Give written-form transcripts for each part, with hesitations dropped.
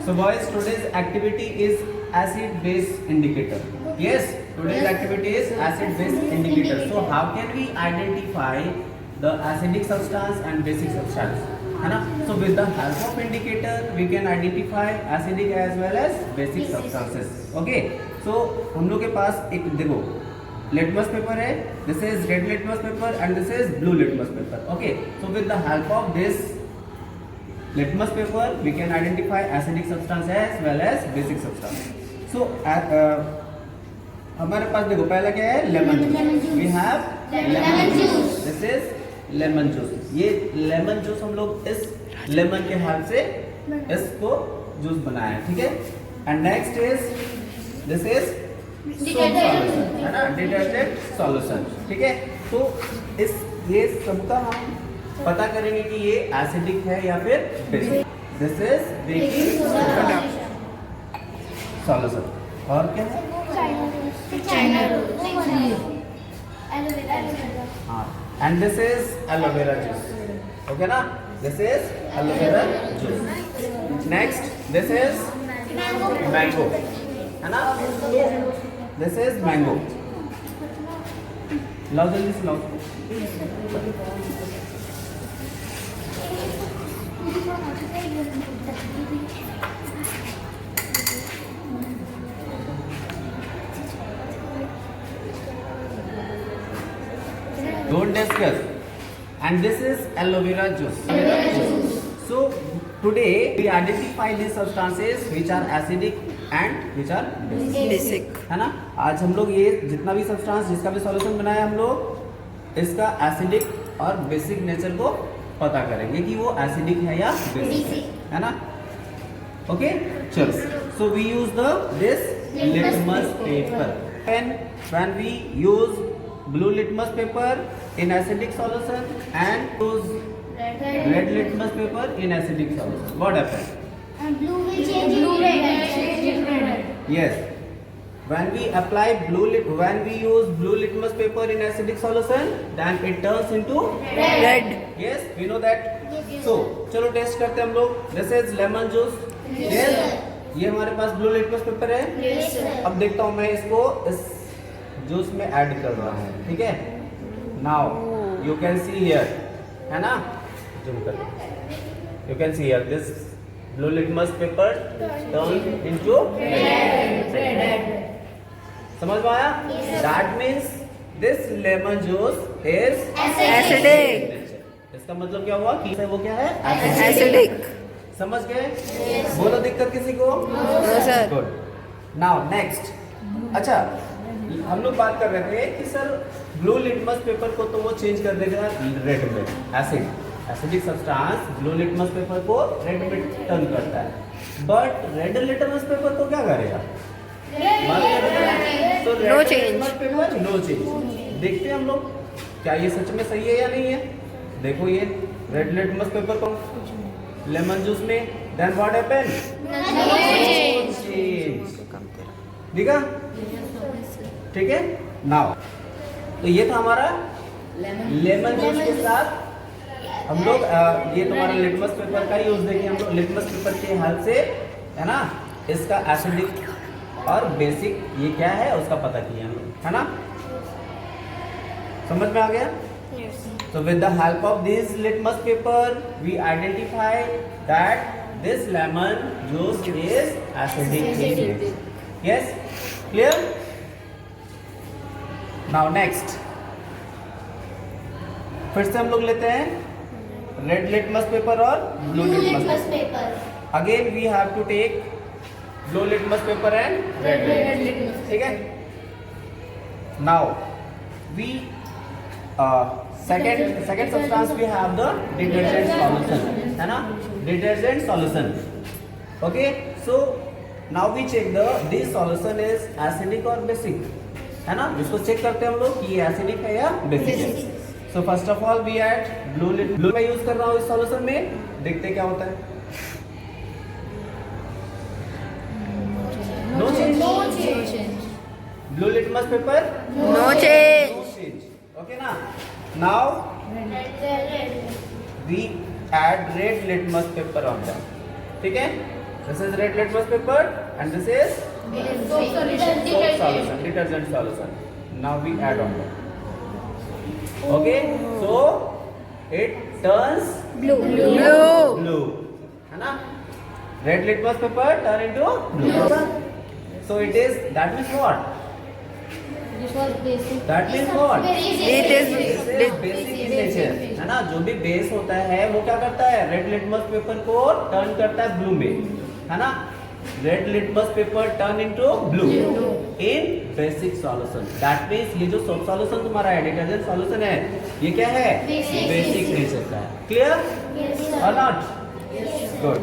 So boys, today's activity is acid base indicator. Yes, today's activity is acid base indicator. So how can we identify the acidic substance and basic substance? है ना? So with the help of indicator we can identify acidic as well as basic substances. Okay. So हम लोग के पास एक देखो litmus paper है. This is red litmus paper and this is blue litmus paper. Okay. So with the help of this litmus paper we can identify acidic substance as well as basic substance. So हमारे पास देखो पहला क्या है lemon juice. We have lemon juice. This is lemon juice. ये lemon juice हम लोग इस lemon के हेल्प से इसको जूस बनाया है. ठीक है. And next is this is solution है ना, डिटर्जेंट सॉल्यूशन. ठीक है. तो इस ये सबका हम पता करेंगे कि ये एसिडिक है या फिर basic. This is baking solution. और क्या है हाँ. And this is aloe vera juice. Okay ना? This is aloe vera juice. Next, this is mango. है ना? This is mango. लाओ जल्दी से लाओ. Don't discuss. And this is aloe vera juice. So today we identify these substances which are acidic and which are basic. है ना? आज हम लोग ये जितना भी सब्सटेंस जिसका भी सॉल्यूशन बनाया हम लोग इसका एसिडिक और बेसिक नेचर को पता करेंगे कि वो एसिडिक है या बेसिक है ना. ओके चलो. So we use this litmus paper. When we use blue litmus paper in acidic solution and use red litmus paper in acidic solution, what happens? Blue will change blue red. Yes. When we use blue litmus paper in acidic solution, then it turns into red. Yes, we know that. So चलो test करते हैं हम लोग. This is lemon juice. Yes. ये हमारे पास blue litmus paper है. Yes sir. अब देखता हूँ मैं इसको इस जूस में ऐड कर रहा हूँ. ठीक है. Now you can see here है ना, जूम कर. You can see here this blue litmus paper turn into red. समझ में आया? That means this lemon juice is acidic. इसका मतलब क्या हुआ कि वो क्या है एसिडिक. समझ गए? बोलो दिक्कत किसी को? No sir. Good. Now next. अच्छा हम लोग बात कर रहे थे कि सर ब्लू लिटमस पेपर को तो वो चेंज कर देगा रेड में. Acidic substance blue litmus paper को रेड में टर्न करता है. बट रेड लिटमस पेपर को क्या करेगा? तो No red change. Litmus paper no change. देखते हैं हम लोग क्या ये सच में सही है या नहीं है. देखो ये रेड लिटमस पेपर को लेमन जूस में then what happen? No change. दिखा? ठीक है. नाउ तो ये था हमारा लेमन जूस के साथ हम लोग ये तुम्हारा लिटमस पेपर का यूज देखिए हम लोग लिटमस पेपर के हेल्प से है ना इसका एसिडिक और बेसिक ये क्या है उसका पता किया हम लोग है ना. समझ में आ गया? So with the help of this litmus paper we identify that this lemon juice is acidic in nature. Yes, clear? Now next, फिर से हम लोग लेते हैं रेड लिटमस पेपर और blue litmus paper. Again we have to take blue litmus paper and red litmus. ठीक है. Now we second substance we have the detergent solution है ना, detergent solution. Okay, so now we check this solution is acidic or basic है ना. इसको check करते हैं हम लोग कि ये एसिडिक है या बेसिक है. So first of all we add blue मैं यूज कर रहा हूँ इस सॉल्यूशन में. देखते क्या होता है. No change. Blue litmus paper no change. Okay ना. Now we add red litmus paper on them. ठीक है. This is red litmus paper and this is soap solution, detergent solution. Now we add on. Okay, so it turns Blue. Blue. है ना? Red litmus paper turn into blue. So it is, that means what? This was basic. That means what? It is This is basic in nature, है ना? जो भी base होता है वो क्या करता है? रेड लिटमस पेपर को टर्न करता है ब्लू में, है ना? Red litmus paper turn into blue in basic solution. That means ये जो सोप सॉल्यूशन तुम्हारा है, डिटर्जेंट सॉल्यूशन है, ये क्या है? बेसिक नेचर का है. क्लियर और नॉट? गुड.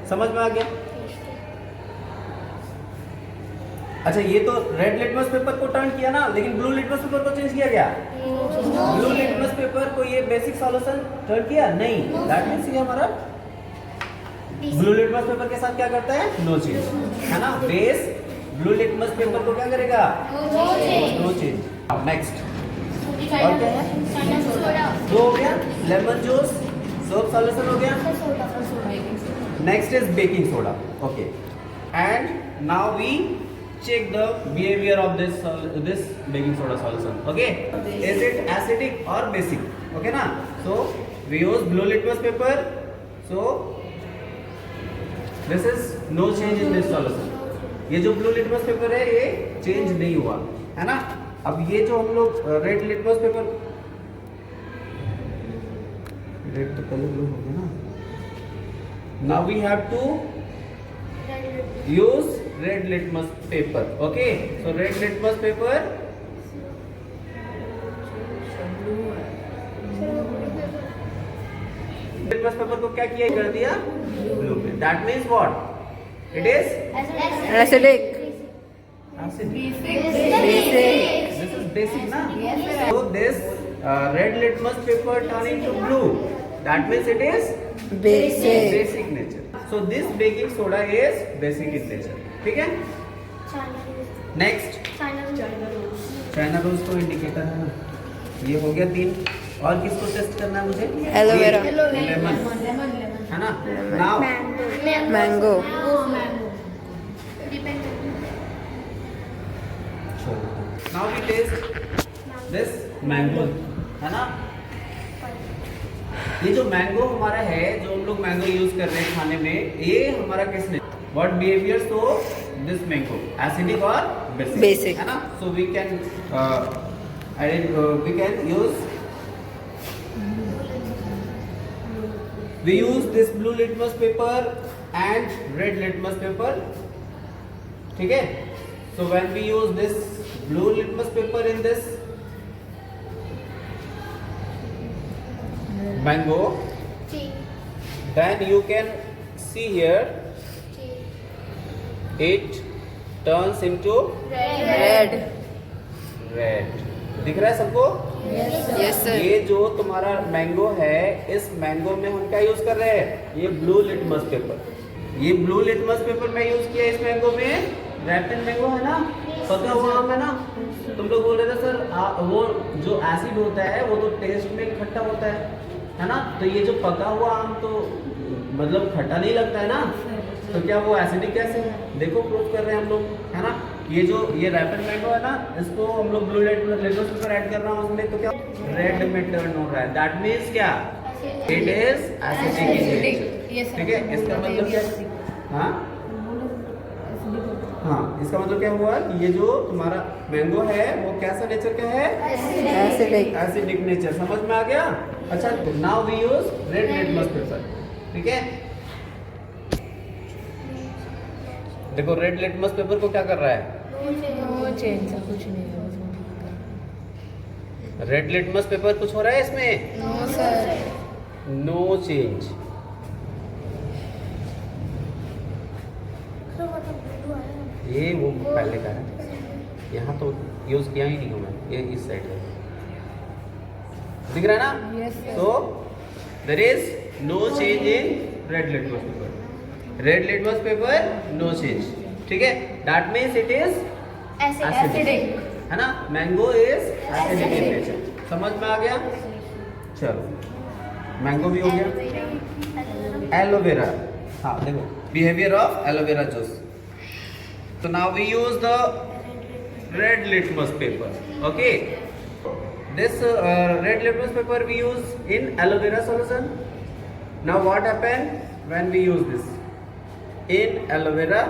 समझ में आ गया? अच्छा, ये तो रेड लिटमस पेपर को टर्न किया ना, लेकिन ब्लू लिटमस पेपर को चेंज किया गया? ब्लू लिटमस पेपर को ये बेसिक सॉल्यूशन टर्न किया नहीं. दैट मींस ये हमारा ब्लू लिटमस पेपर के साथ क्या करता है? नो चेंज, है ना? बेस ब्लू लिटमस पेपर को क्या करेगा? No change. अब नेक्स्ट और क्या है? वो हो गया लेमन जूस, सोप सॉल्यूशन हो गया. Next is baking soda. Okay, and now we check the behavior of this baking soda solution. Okay, is it acidic or basic? Okay na? So we use blue litmus paper, so this is no change in this solution. ये जो blue litmus paper है ये change नहीं हुआ, है ना? अब ये जो हम लोग red litmus paper, red तो पहले blue हो गया ना. Now we have to use red litmus paper. Okay, so red litmus paper, litmus paper को क्या किया? कर दिया blue पे. That means what? It is Acidic. acid. Basic. This is basic na? So this red litmus paper turn into blue. That means it is Basic. basic nature. So this baking soda is basic in nature. ठीक है? Next China rose तो indicator है ना. ये हो गया 3. और किसको टेस्ट करना है मुझे? एलोवेरा. लेमन, है ना? Now Mango. Now we test this mango, है ना? ये जो मैंगो हमारा है, जो हम लोग मैंगो यूज कर रहे हैं खाने में, ये हमारा किसने what behaviors so this mango, acidic or basic, है ना? So we can use this blue litmus paper and red litmus paper. ठीक है? So when we use this blue litmus paper in this mango, then you can see here it turns into Red. दिख रहा है सबको? Yes sir. ये जो तुम्हारा mango है, इस मैंगो में हम क्या यूज कर रहे हैं? ये ब्लू लिटमस पेपर. ये ब्लू लिटमस पेपर मैं यूज किया इस मैंगो में. रैपिन मैंगो है ना, पका हुआ आम है ना. तुम लोग बोल रहे थे सर वो जो एसिड होता है वो तो टेस्ट में खट्टा होता है ना? तो ये जो पका हुआ आम तो मतलब खट्टा नहीं लगता है ना, तो क्या वो एसिडिक कैसे है? देखो प्रूव कर रहे हैं हम लोग, है ना? ये रैपिड मैंगो है ना, इसको हम लोग ब्लू लिटमस पेपर ऐड कर रहा हूँ उसमें, तो क्या रेड में टर्न हो रहा है. दैट मीन्स क्या? It is acidic. ठीक है, इसका मतलब क्या? हाँ हाँ, इसका मतलब क्या हुआ कि ये जो तुम्हारा मैंगो है वो कैसा नेचर का है? Acidic. Acidic nature. समझ में आ गया? अच्छा, now we use red litmus paper. ठीक है, देखो रेड लिटमस पेपर को क्या कर रहा है? कुछ नहीं. रेड लिटमस पेपर कुछ हो रहा है इसमें? No sir. No change. ये वो पहले का है, यहाँ तो यूज किया ही नहीं हूँ मैं. ये इस साइड है, दिख रहा है ना? Yes sir. So there is no change in red litmus paper. Red litmus paper no change. ठीक है, that means it is acidic, है ना? Mango is acidic in nature. समझ में आ गया? चलो, मैंगो भी हो गया. एलोवेरा, हाँ देखो behavior of aloe vera juice. So now we use the red litmus paper. Okay, this red litmus paper we use in aloe vera solution. Now what happen when we use this in aloe vera?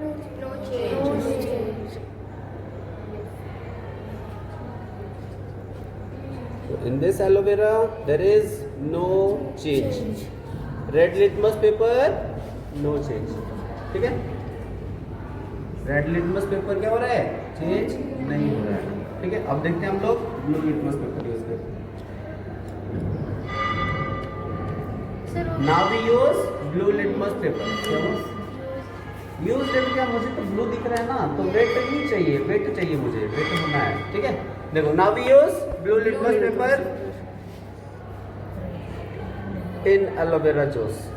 No change. In this aloe vera there is no change. Red litmus paper no change. ठीक है, red litmus paper क्या हो रहा है, change नहीं हो रहा है. ठीक है, अब देखते हैं हम लोग ब्लू लिटमस पेपर यूज करते हैं. Now we use blue litmus paper. Use red क्या, मुझे तो ब्लू दिख रहा है ना, तो रेड नहीं चाहिए, वेट चाहिए मुझे, वेट होना है. ठीक है, देखो now we use blue litmus paper in aloe vera juice.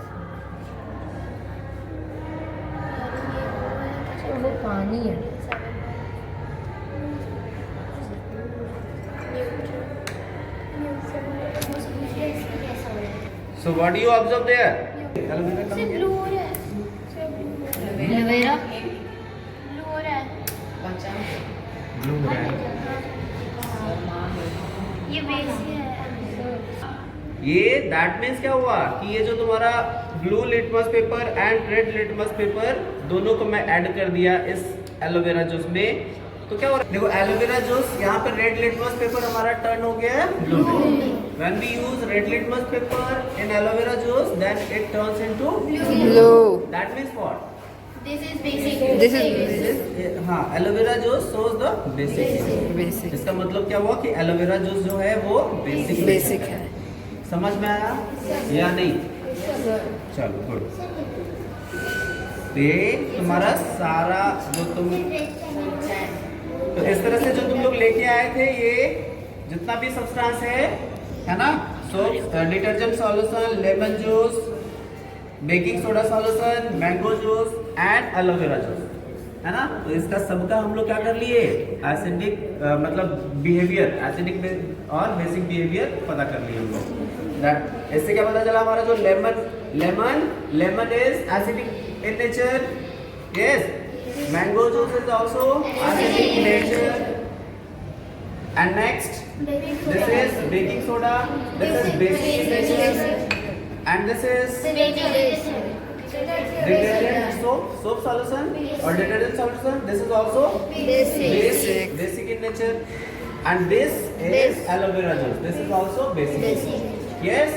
वो पानी है. So what do you observe there? Aloe vera से ब्लू हो रहा है. एलोवेरा ब्लू हो रहा है. ब्लू हो रहा है. ये बेस है. ये दैट मीन्स क्या हुआ कि ये जो तुम्हारा blue litmus paper and red litmus paper दोनों को मैं ऐड कर दिया इस एलोवेरा जूस में. तो क्या हो रहा है, देखो एलोवेरा जूस यहाँ पे रेड लिटमस पेपर हमारा टर्न हो गया है ब्लू में. When we use red litmus paper in aloe vera juice then it turns into blue. That means what, This is basic. This is हाँ aloe vera juice shows the basic. Basic. इसका मतलब क्या हुआ कि एलोवेरा जूस जो है वो बेसिक है. समझ में आया या नहीं? चलो गुड. ये तुम्हारा सारा जो तुम तो इस तरह से जो तुम लोग लेके आए थे, ये जितना भी सब्सटेंस है ना, so detergent solution, lemon juice, baking soda solution, mango juice and aloe vera juice, है ना. तो इसका सबका हम लोग क्या कर लिए, एसिडिक मतलब बिहेवियर, एसिडिक और बेसिक बिहेवियर पता कर लिए हम लोग. दैट इससे क्या पता चला, हमारा जो lemon is acidic in nature. Yes, mango juice is also acidic in nature. And next this is baking soda, this is basic in nature. And this is detergent soap solution or detergent solution. This is also basic in nature. And this is aloe vera juice. This is also basic. Yes?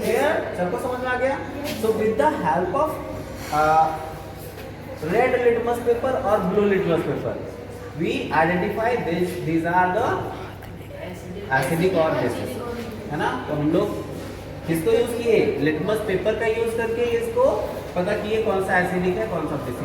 Here, सबको समझ में आ गया? So with the help of red litmus paper or blue litmus paper, we identify these are the acidic or basic. है ना. तो हम लोग किसको यूज किए, लिटमस पेपर का यूज करके इसको पता किए कौन सा एसिडिक है कौन सा बेसिक.